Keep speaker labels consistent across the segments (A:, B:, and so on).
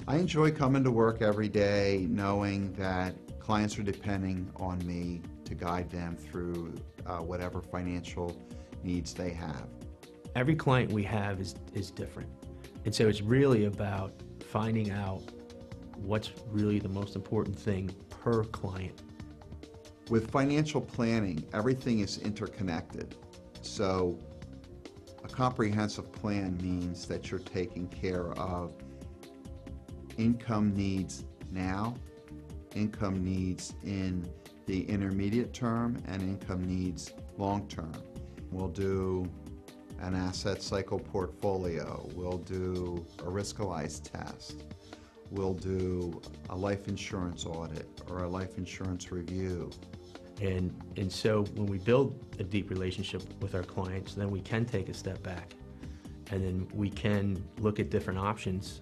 A: I enjoy coming to work every day knowing that clients are depending on me to guide them through whatever financial needs they have.
B: Every client we have is different. And so it's really about finding out what's really the most important thing per client.
A: With financial planning, everything is interconnected. So a comprehensive plan means that you're taking care of income needs now, income needs in the intermediate term, and income needs long term. We'll do an asset cycle portfolio, we'll do a risk-aligned test, we'll do a life insurance audit or a life insurance review.
B: And so when we build a deep relationship with our clients, then we can take a step back and then we can look at different options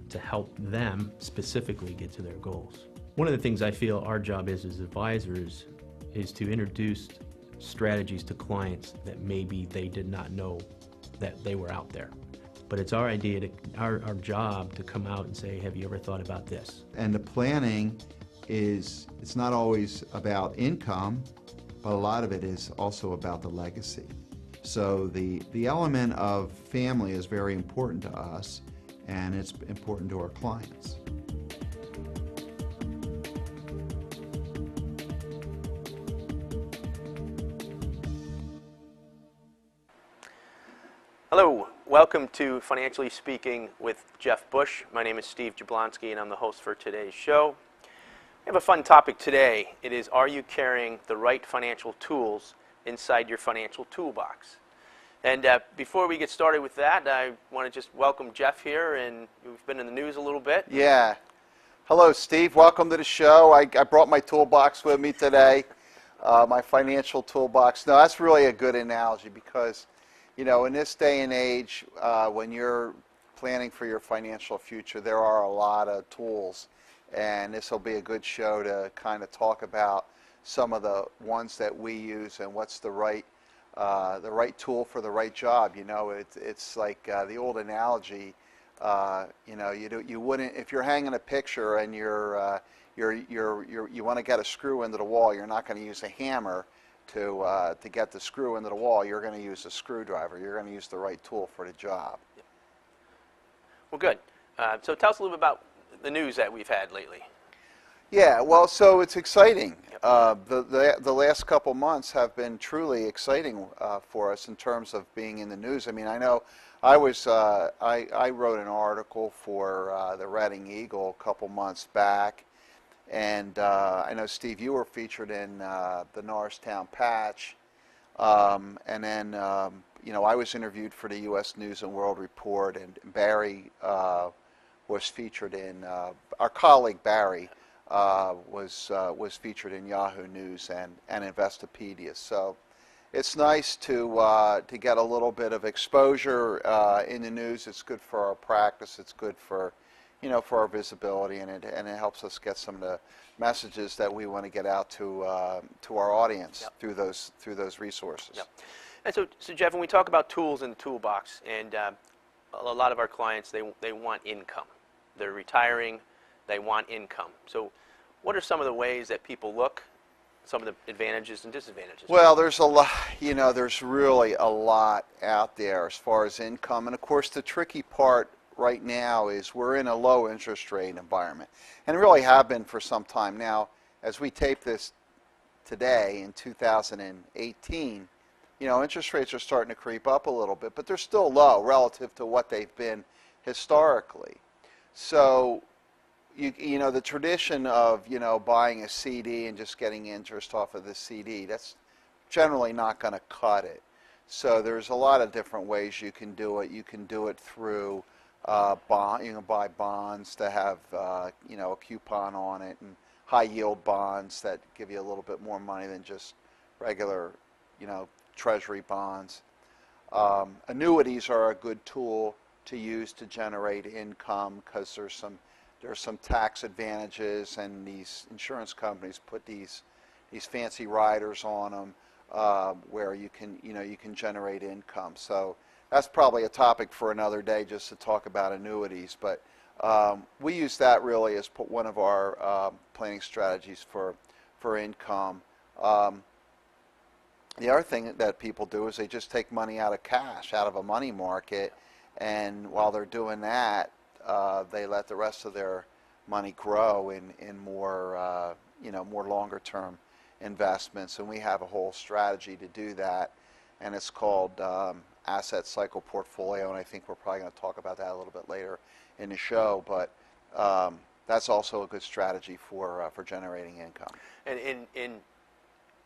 B: to help them specifically get to their goals. One of the things I feel our job is as advisors is to introduce strategies to clients that maybe they did not know that they were out there. But it's our idea, our job to come out and say, have you ever thought about this?
A: And the planning it's not always about income, but a lot of it is also about the legacy. So the element of family is very important to us, and it's important to our clients.
C: Hello, welcome to Financially Speaking with Jeff Bush. My name is Steve Jablonski and I'm the host for today's show. We have a fun topic today. It is, are you carrying the right financial tools inside your financial toolbox? And before we get started with that, I want to just welcome Jeff here, and we've been in the news a little bit.
D: Yeah. Hello, Steve. Welcome to the show. I brought my toolbox with me today, my financial toolbox. No, that's really a good analogy because, you know, in this day and age, when you're planning for your financial future, there are a lot of tools. And this will be a good show to kind of talk about some of the ones that we use and what's the right tool for the right job. You know, it's like the old analogy. You know, you wouldn't, if you're hanging a picture and you want to get a screw into the wall, you're not going to use a hammer to get the screw into the wall. You're going to use a screwdriver. You're going to use the right tool for the job.
C: Well, good. So tell us a little bit about the news that we've had lately.
D: Yeah, well, so it's exciting. The last couple months have been truly exciting for us in terms of being in the news. I mean, I know I wrote an article for the Reading Eagle a couple months back, and I know, Steve, you were featured in the Norristown Patch, and then you know, I was interviewed for the U.S. News and World Report, and Barry was featured in, our colleague Barry was featured in Yahoo News and Investopedia. So it's nice to get a little bit of exposure in the news. It's good for our practice. It's good for, you know, for our visibility, and it helps us get some of the messages that we want to get out to our audience through those resources.
C: Yep. And so Jeff, when we talk about tools in the toolbox, and a lot of our clients, they want income. They're retiring, they want income. So what are some of the ways that people look, some of the advantages and disadvantages?
D: Well, there's a lot, you know, there's really a lot out there as far as income. And of course, the tricky part right now is we're in a low interest rate environment, and really have been for some time now. As we tape this today in 2018, you know, interest rates are starting to creep up a little bit, but they're still low relative to what they've been historically. So, you know, the tradition of, you know, buying a CD and just getting interest off of the CD, that's generally not going to cut it. So there's a lot of different ways you can do it. You can do it through bond. You can buy bonds that have, you know, a coupon on it, and high yield bonds that give you a little bit more money than just regular, you know, treasury bonds. Annuities are a good tool to use to generate income because there's some tax advantages, and these insurance companies put these fancy riders on them where you can generate income. So that's probably a topic for another day, just to talk about annuities. But We use that really as one of our planning strategies for income. The other thing that people do is they just take money out of cash, out of a money market, and while they're doing that, they let the rest of their money grow in more, more longer term investments. And we have a whole strategy to do that, and it's called asset cycle portfolio. And I think we're probably going to talk about that a little bit later in the show. But that's also a good strategy for generating income.
C: And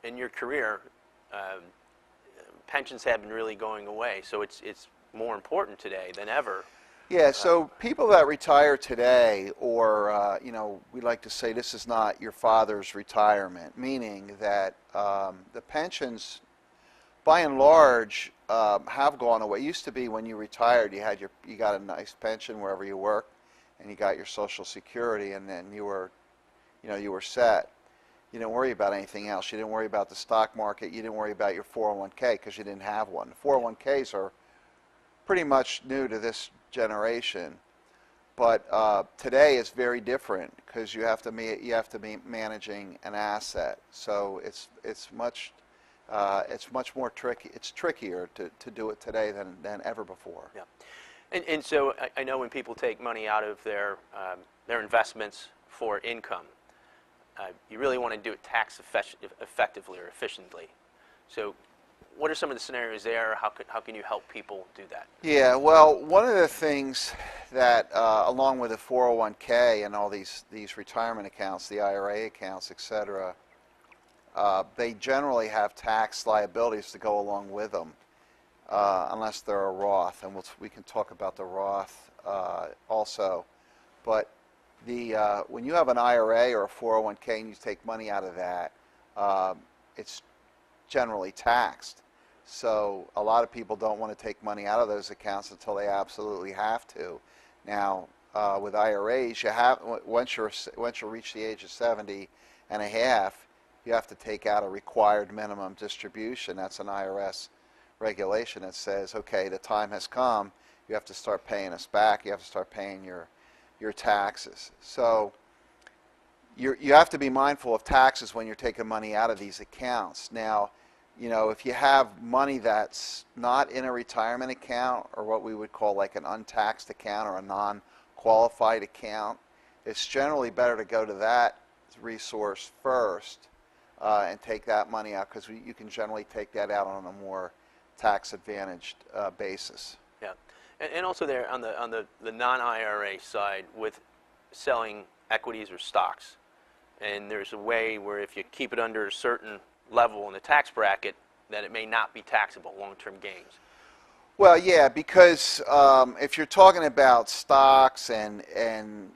C: in your career, pensions have been really going away, so it's more important today than ever.
D: Yeah, so people that retire today, or we like to say this is not your father's retirement, meaning that the pensions, by and large, have gone away. It used to be when you retired, you got a nice pension wherever you worked, and you got your Social Security, and then you were set. You didn't worry about anything else. You didn't worry about the stock market. You didn't worry about your 401k because you didn't have one. 401ks are pretty much new to this generation, but today it's very different because you have to be managing an asset. So it's much more tricky. It's trickier to do it today than ever before.
C: Yeah, and so I know when people take money out of their investments for income, you really want to do it tax effectively or efficiently. So what are some of the scenarios there? How can you help people do that?
D: Yeah, well, one of the things that, along with the 401k and all these retirement accounts, the IRA accounts, etc., they generally have tax liabilities to go along with them, unless they're a Roth, and we can talk about the Roth also. But when you have an IRA or a 401k and you take money out of that, it's generally taxed. So a lot of people don't want to take money out of those accounts until they absolutely have to. Now, with IRAs, once you reach the age of 70 and a half, you have to take out a required minimum distribution. That's an IRS regulation that says, okay, the time has come. You have to start paying us back. You have to start paying your taxes. So you have to be mindful of taxes when you're taking money out of these accounts. Now, if you have money that's not in a retirement account, or what we would call like an untaxed account or a non-qualified account, it's generally better to go to that resource first and take that money out, because you can generally take that out on a more tax-advantaged basis.
C: Yeah, and also there on the non-IRA side with selling equities or stocks, and there's a way where if you keep it under a certain level in the tax bracket, that it may not be taxable, long-term gains.
D: Well, yeah, because if you're talking about stocks and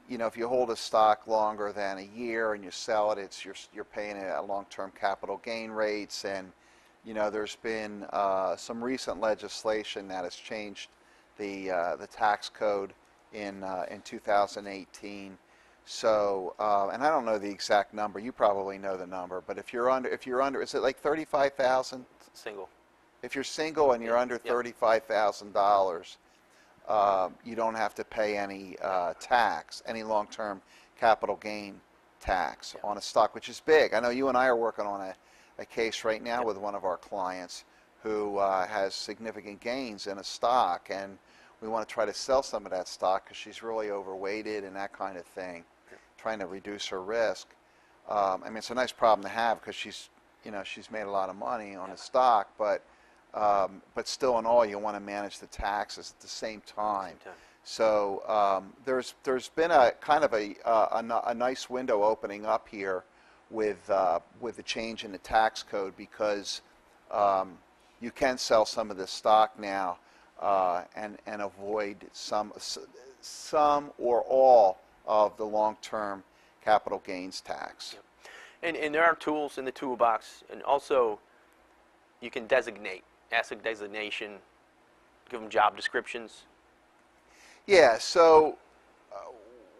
D: if you hold a stock longer than a year and you sell it, you're paying it at long-term capital gain rates, and there's been some recent legislation that has changed the tax code in 2018. So, and I don't know the exact number. You probably know the number, but if you're under, is it like 35,000?
C: Single.
D: If you're single and you're under $35,000, you don't have to pay any tax, any long-term capital gain tax on a stock, which is big. I know you and I are working on a case right now with one of our clients who has significant gains in a stock, and we want to try to sell some of that stock because she's really overweighted and that kind of thing, trying to reduce her risk. I mean, it's a nice problem to have because she's made a lot of money on a stock, but still in all, you want to manage the taxes at the same time. So there's been a kind of a nice window opening up here with the change in the tax code, because you can sell some of this stock now and avoid some or all of the long-term capital gains tax.
C: Yep. And there are tools in the toolbox, and also you can designate, asset designation, give them job descriptions.
D: Yeah, so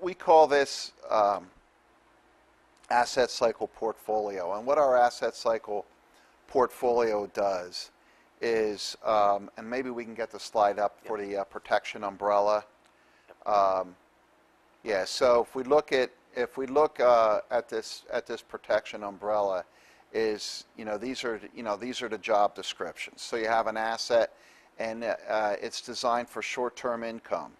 D: we call this asset cycle portfolio, and what our asset cycle portfolio does is, and maybe we can get the slide up for the protection umbrella. Yeah, so if we look at this protection umbrella, is these are the job descriptions. So you have an asset, and it's designed for short-term income,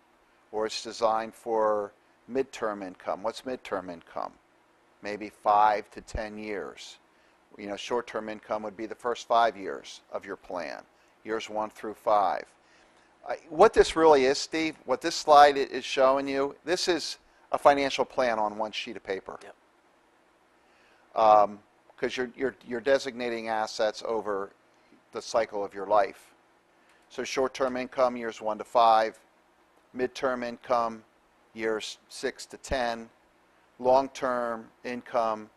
D: or it's designed for mid-term income. What's mid-term income? Maybe 5 to 10 years. Short-term income would be the first 5 years of your plan, years 1 through 5. What this really is, Steve, what this slide is showing you, this is a financial plan on one sheet of paper.
C: Yep.
D: Because you're designating assets over the cycle of your life. So short-term income, years 1 to 5. Mid-term income, years 6 to 10. Long-term income,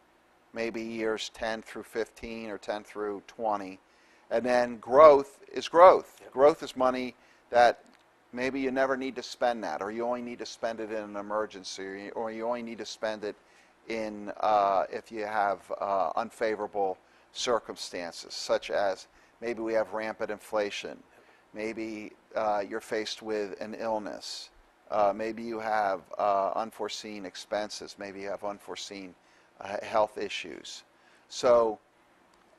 D: maybe years 10 through 15 or 10 through 20. And then growth is growth.
C: Yep.
D: Growth is money that maybe you never need to spend that, or you only need to spend it in an emergency, or you only need to spend it in if you have unfavorable circumstances, such as maybe we have rampant inflation, maybe you're faced with an illness, maybe you have unforeseen expenses, maybe you have unforeseen health issues. So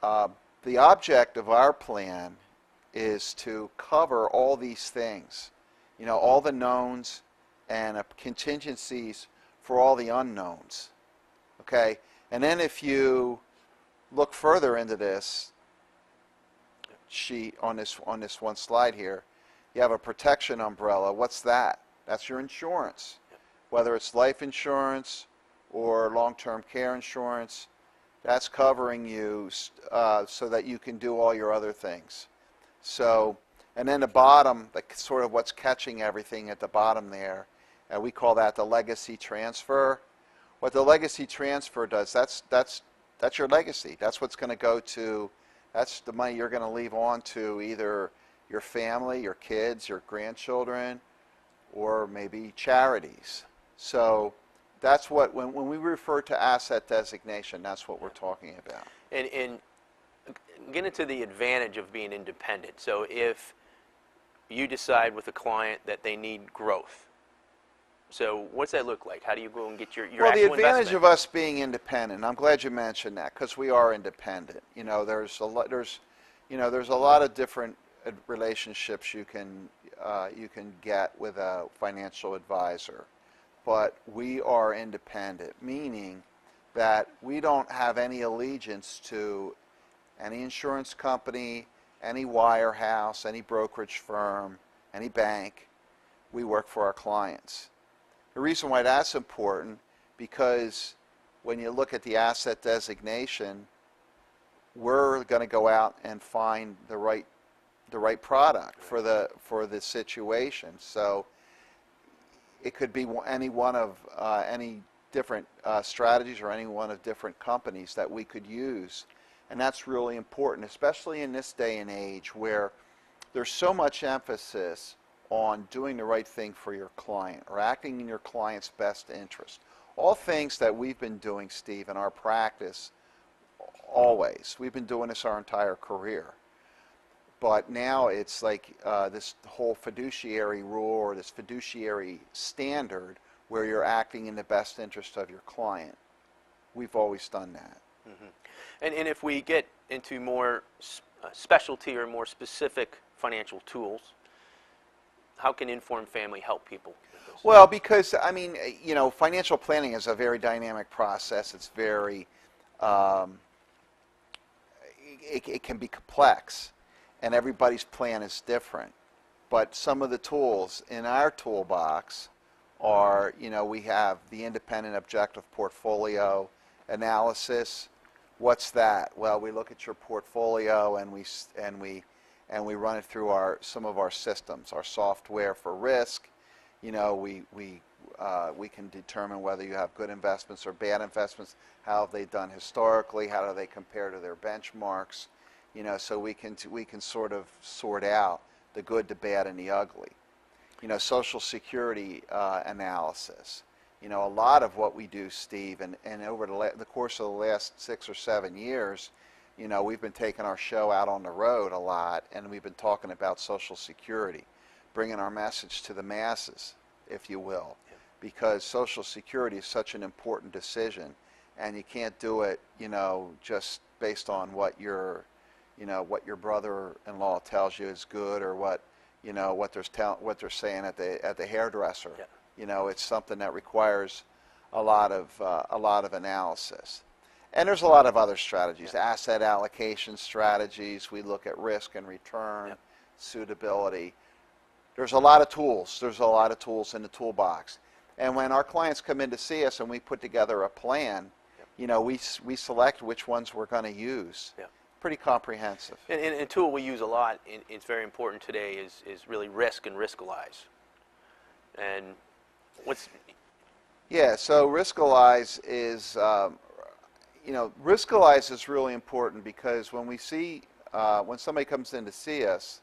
D: the object of our plan is to cover all these things, all the knowns and contingencies for all the unknowns. Okay, and then if you look further into this sheet on this one slide here, you have a protection umbrella. What's that? That's your insurance, whether it's life insurance or long-term care insurance. That's covering you so that you can do all your other things. So, and then the bottom, sort of what's catching everything at the bottom there, we call that the legacy transfer. What the legacy transfer does, that's your legacy. That's what's going to go to, that's the money you're going to leave on to either your family, your kids, your grandchildren, or maybe charities. So that's what, when we refer to asset designation, that's what we're talking about.
C: And get into the advantage of being independent. So if you decide with a client that they need growth, so what's that look like? How do you go and get your
D: well,
C: actual
D: the advantage
C: investment?
D: of us being independent, I'm glad you mentioned that, because we are independent. There's a lot of different relationships you can get with a financial advisor, but we are independent, meaning that we don't have any allegiance to any insurance company, any wirehouse, any brokerage firm, any bank. We work for our clients. The reason why that's important, because when you look at the asset designation, we're going to go out and find the right product for the situation. So it could be any one of any different strategies or any one of different companies that we could use. And that's really important, especially in this day and age where there's so much emphasis on doing the right thing for your client or acting in your client's best interest. All things that we've been doing, Steve, in our practice always. We've been doing this our entire career. But now it's like this whole fiduciary rule or this fiduciary standard where you're acting in the best interest of your client. We've always done that.
C: Mm-hmm. And if we get into more specialty or more specific financial tools, how can Informed Family help people with those?
D: Well, because, I mean, financial planning is a very dynamic process. It's very, it can be complex, and everybody's plan is different. But some of the tools in our toolbox are, we have the independent objective portfolio analysis. What's that? Well, we look at your portfolio and we run it through some of our systems, our software for risk. We can determine whether you have good investments or bad investments. How have they done historically? How do they compare to their benchmarks? So we can sort of sort out the good, the bad, and the ugly. Social Security analysis. A lot of what we do, Steve, and over the course of the last 6 or 7 years, we've been taking our show out on the road a lot, and we've been talking about Social Security, bringing our message to the masses, if you will. because Social Security is such an important decision, and you can't do it, just based on what your brother-in-law tells you is good, or what they're saying at the hairdresser.
C: Yeah.
D: It's something that requires a lot of analysis. And there's a lot of other strategies, asset allocation strategies. We look at risk and return, suitability. There's a lot of tools. There's a lot of tools in the toolbox. And when our clients come in to see us and we put together a plan, we select which ones we're going to use. Pretty comprehensive.
C: And a tool we use a lot, and it's very important today, is really risk and Riskalyze. And what's...
D: Yeah, so Riskalyze is, Riskalyze is really important because when we see, when somebody comes in to see us,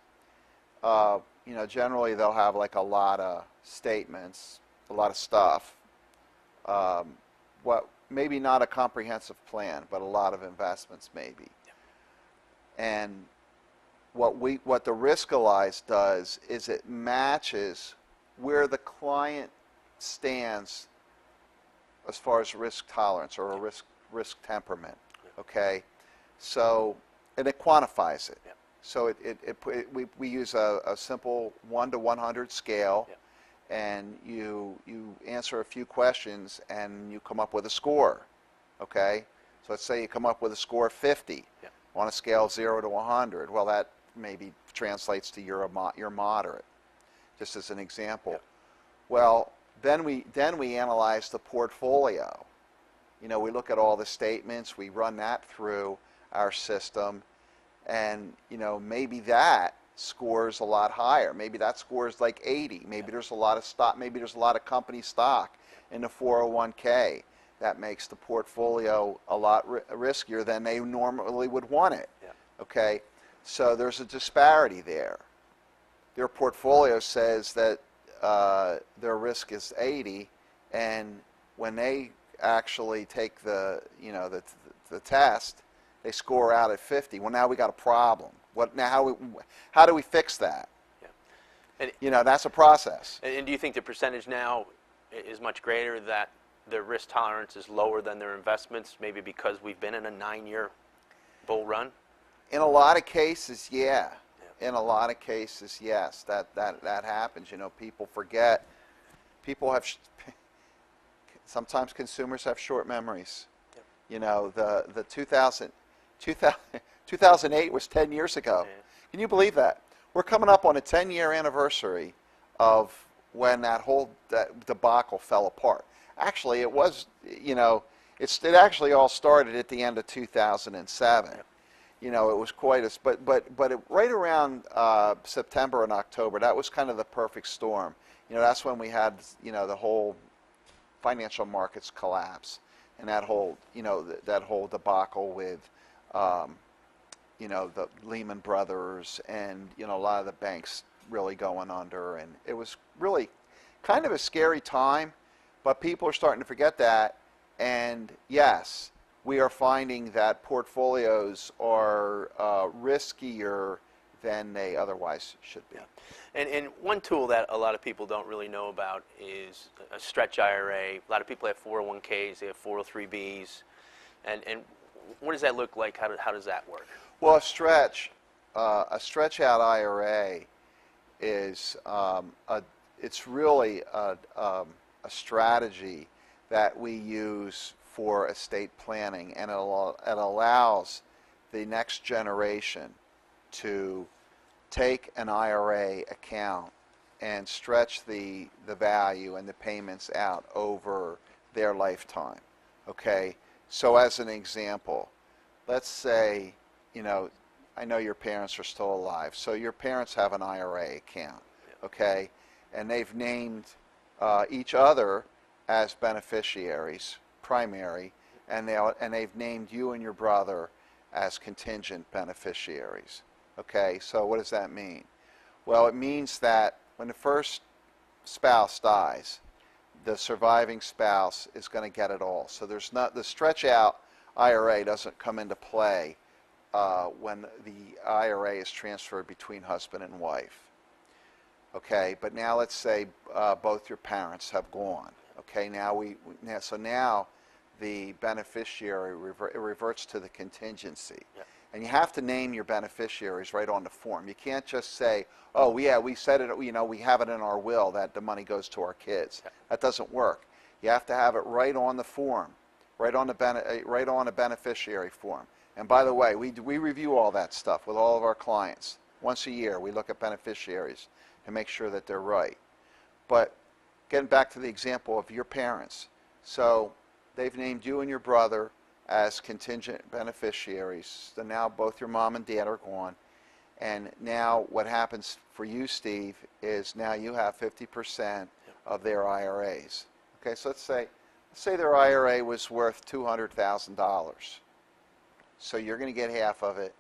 D: generally they'll have like a lot of statements, a lot of stuff. Maybe not a comprehensive plan, but a lot of investments maybe. And what the Riskalyze does is it matches where the client stands as far as risk tolerance or a risk temperament. Okay, so and it quantifies it. So we use a simple 1 to 100 scale, and you answer a few questions and you come up with a score. Okay, so let's say you come up with a score of 50 on a scale of 0 to 100. Well, that maybe translates to you're moderate, just as an example. Well, then we analyze the portfolio. We look at all the statements, we run that through our system, and maybe that scores a lot higher. Maybe that scores like 80. Maybe there's a lot of stock. Maybe there's a lot of company stock in the 401k. That makes the portfolio a lot riskier than they normally would want it. Okay, so there's a disparity there. Their portfolio says that their risk is 80, and when they actually take the test, they score out at 50. Well, now we got a problem. How do we fix that? And, that's a process.
C: And do you think the percentage now is much greater that their risk tolerance is lower than their investments, maybe because we've been in a 9-year bull run?
D: In a lot of cases, yeah. In a lot of cases, yes, that happens. People forget. Sometimes consumers have short memories. The 2008 was 10 years ago. Can you believe that? We're coming up on a 10-year anniversary of when that debacle fell apart. Actually, it was, it actually all started at the end of 2007. It was quite right around September and October, that was kind of the perfect storm. That's when we had, the whole financial markets collapse, and that whole, that whole debacle with, the Lehman Brothers and, a lot of the banks really going under, and it was really kind of a scary time, but people are starting to forget that, and yes, we are finding that portfolios are riskier than they otherwise should be.
C: And one tool that a lot of people don't really know about is a stretch IRA. A lot of people have 401ks, they have 403bs, and what does that look like? How does that work?
D: Well, a stretch out IRA is it's really a strategy that we use for estate planning, and it allows the next generation to take an IRA account and stretch the value and the payments out over their lifetime. Okay, so as an example, let's say, I know your parents are still alive, so your parents have an IRA account, okay, and they've named each other as beneficiaries, primary, and they've named you and your brother as contingent beneficiaries. Okay, so what does that mean? Well, it means that when the first spouse dies, the surviving spouse is going to get it all. So there's not, the stretch out IRA doesn't come into play when the IRA is transferred between husband and wife. Okay, but now let's say both your parents have gone. Okay, now the beneficiary reverts to the contingency.
C: Yep.
D: And you have to name your beneficiaries right on the form. You can't just say, oh yeah, we said it, we have it in our will that the money goes to our kids.
C: Yep.
D: That doesn't work. You have to have it right on the form, right on a beneficiary form. And by the way, we review all that stuff with all of our clients. Once a year, we look at beneficiaries and make sure that they're right. But getting back to the example of your parents, so they've named you and your brother as contingent beneficiaries. So now both your mom and dad are gone. And now what happens for you, Steve, is now you have 50% of their IRAs. Okay, so let's say their IRA was worth $200,000. So you're going to get half of it,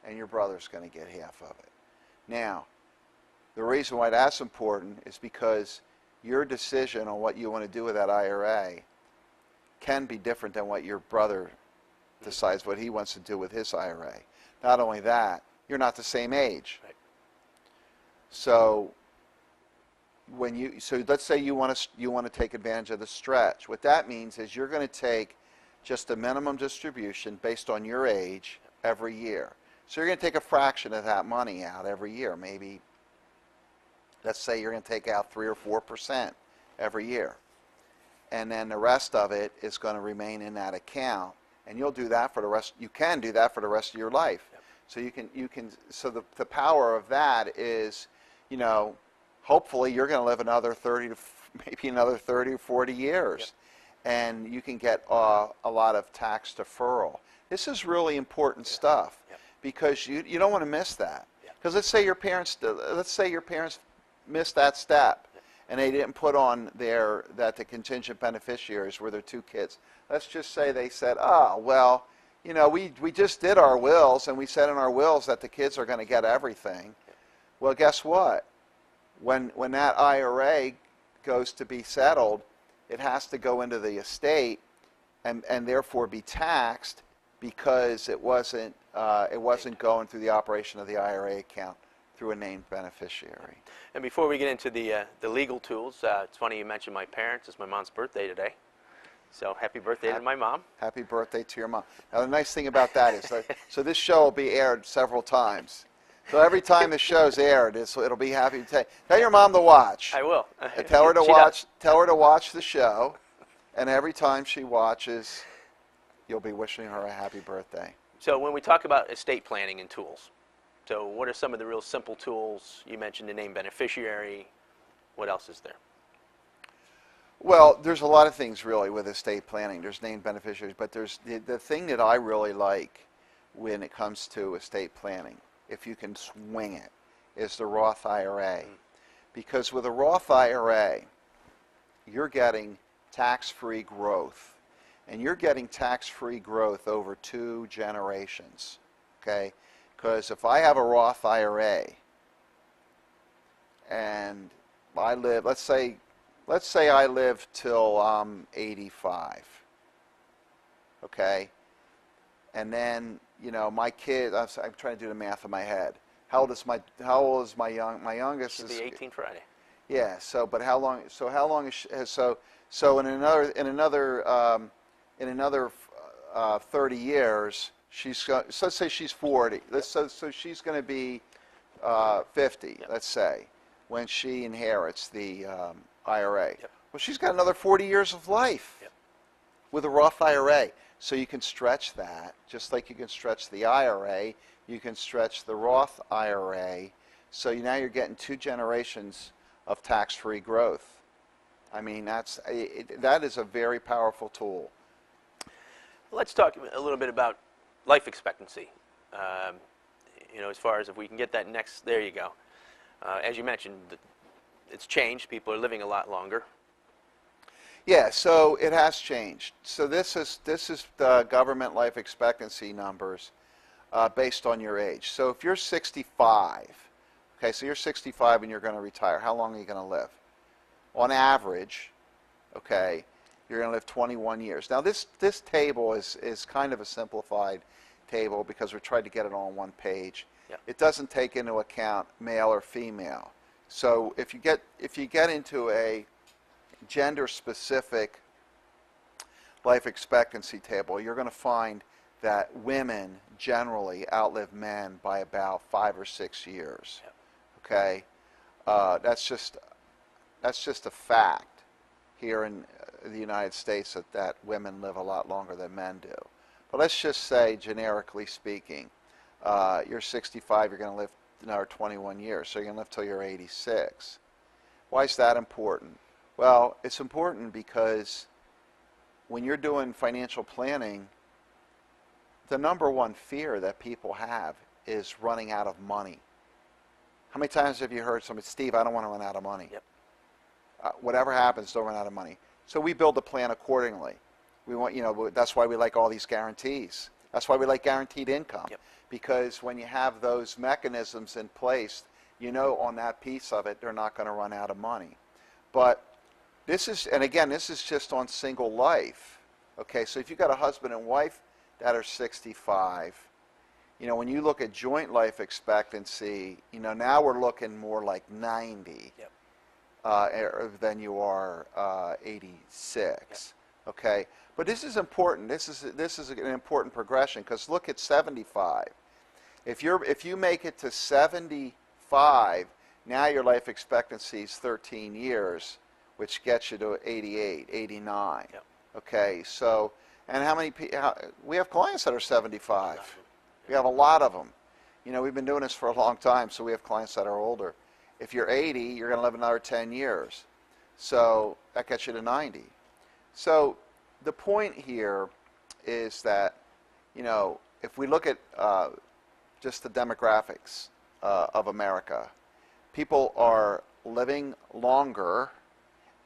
D: and your brother's going to get half of it. Now, the reason why that's important is because your decision on what you want to do with that IRA can be different than what your brother decides what he wants to do with his IRA. Not only that, you're not the same age.
C: Right.
D: So let's say you want to take advantage of the stretch. What that means is you're going to take just a minimum distribution based on your age every year. So you're going to take a fraction of that money out every year. Maybe, let's say you're going to take out 3 or 4% every year. And then the rest of it is going to remain in that account. And you'll do that for the rest, you can do that for the rest of your life.
C: Yep.
D: So the power of that is, hopefully you're going to live another 30 or 40 years.
C: Yep.
D: And you can get a lot of tax deferral. This is really important stuff.
C: Yep.
D: Because you don't want to miss that.
C: Yep.
D: Because let's say your parents missed that step, and they didn't put on that the contingent beneficiaries were their 2 kids. Let's just say they said, oh, well, we just did our wills, and we said in our wills that the kids are going to get everything. Well, guess what? When that IRA goes to be settled, it has to go into the estate and therefore be taxed because it wasn't going through the operation of the IRA account through a named beneficiary.
C: And before we get into the legal tools, it's funny you mentioned my parents. It's my mom's birthday today. So happy birthday to my mom. Happy
D: birthday to your mom. Now the nice thing about that is so this show will be aired several times. So every time the show's aired, it'll be happy to tell your mom to watch.
C: I will.
D: Tell her to watch. Tell her to watch the show, and every time she watches, you'll be wishing her a happy birthday.
C: So when we talk about estate planning and tools, so what are some of the real simple tools? You mentioned the named beneficiary. What else is there?
D: Well, there's a lot of things really with estate planning. There's named beneficiaries, but there's the thing that I really like when it comes to estate planning, if you can swing it, is the Roth IRA. Because with a Roth IRA, you're getting tax-free growth. And you're getting tax-free growth over 2 generations, okay? Because if I have a Roth IRA and I live, let's say I live till I'm 85, okay? And then, my kid, I'm trying to do the math in my head. How old is my youngest?
C: Should be 18 Friday.
D: Yeah. So, but how long? So how long is so in another 30 years, so let's say she's 40. So she's going to be 50. Yep. Let's say when she inherits the IRA.
C: Yep.
D: Well, she's got another 40 years of life.
C: Yep.
D: With a Roth IRA. So you can stretch that, just like you can stretch the IRA, you can stretch the Roth IRA. So now you're getting 2 generations of tax-free growth. I mean, that is a very powerful tool.
C: Let's talk a little bit about life expectancy. As far as if we can get that next, there you go. As you mentioned, it's changed. People are living a lot longer.
D: Yeah, so it has changed. So this is the government life expectancy numbers based on your age. So if you're 65, okay, so you're 65 and you're going to retire, how long are you going to live? On average, okay, you're going to live 21 years. Now this table is kind of a simplified table because we tried to get it all on one page.
C: Yep.
D: It doesn't take into account male or female. So if you get into a gender-specific life expectancy table, you're going to find that women generally outlive men by about 5 or 6 years.
C: Yep.
D: Okay, that's just a fact here in the United States that women live a lot longer than men do. But let's just say, generically speaking, you're 65, you're going to live another 21 years, so you're going to live till you're 86. Why is that important? Well, it's important because when you're doing financial planning, the number one fear that people have is running out of money. How many times have you heard somebody, Steve, I don't want to run out of money?
C: Yep.
D: Whatever happens, don't run out of money. So we build a plan accordingly. We want, that's why we like all these guarantees. That's why we like guaranteed income.
C: Yep.
D: Because when you have those mechanisms in place, on that piece of it, they're not going to run out of money. But this is, and again, this is just on single life. Okay, so if you've got a husband and wife that are 65, when you look at joint life expectancy, now we're looking more like 90.
C: Yep.
D: Than you are 86. Yep. Okay, but this is important. This is an important progression, because look at 75. If you make it to 75, now your life expectancy is 13 years, which gets you to 88, 89. Yep. Okay, so, and we have clients that are 75. We have a lot of them. We've been doing this for a long time, so we have clients that are older. If you're 80, you're going to live another 10 years. So that gets you to 90. So the point here is that, if we look at just the demographics of America, people are living longer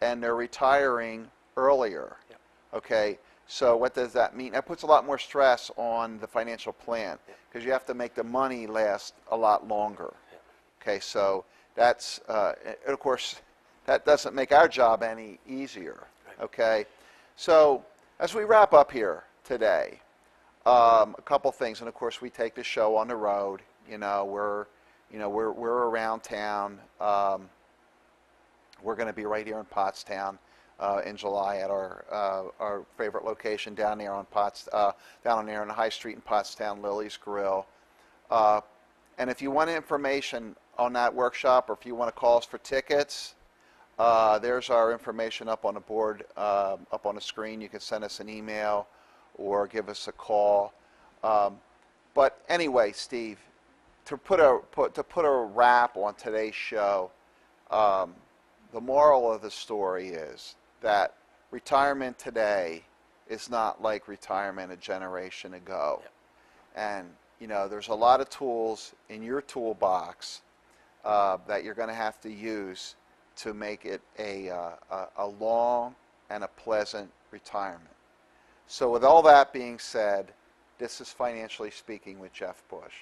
D: and they're retiring earlier. Yep. Okay, so what does that mean? That puts a lot more stress on the financial plan, because you have to make the money last a lot longer. Yep. Okay, so that's, of course, that doesn't make our job any easier. Okay, so as we wrap up here today, a couple things, and of course we take the show on the road. We're around town. We're going to be right here in Pottstown in July at our favorite location down there on down there on the High Street in Pottstown, Lily's Grill. And if you want information on that workshop, or if you want to call us for tickets, there's our information up on the board, up on the screen. You can send us an email or give us a call. But anyway, Steve, to put a wrap on today's show, the moral of the story is that retirement today is not like retirement a generation ago. Yep. And there's a lot of tools in your toolbox that you're going to have to use to make it a long and a pleasant retirement. So with all that being said, this is Financially Speaking with Jeff Bush.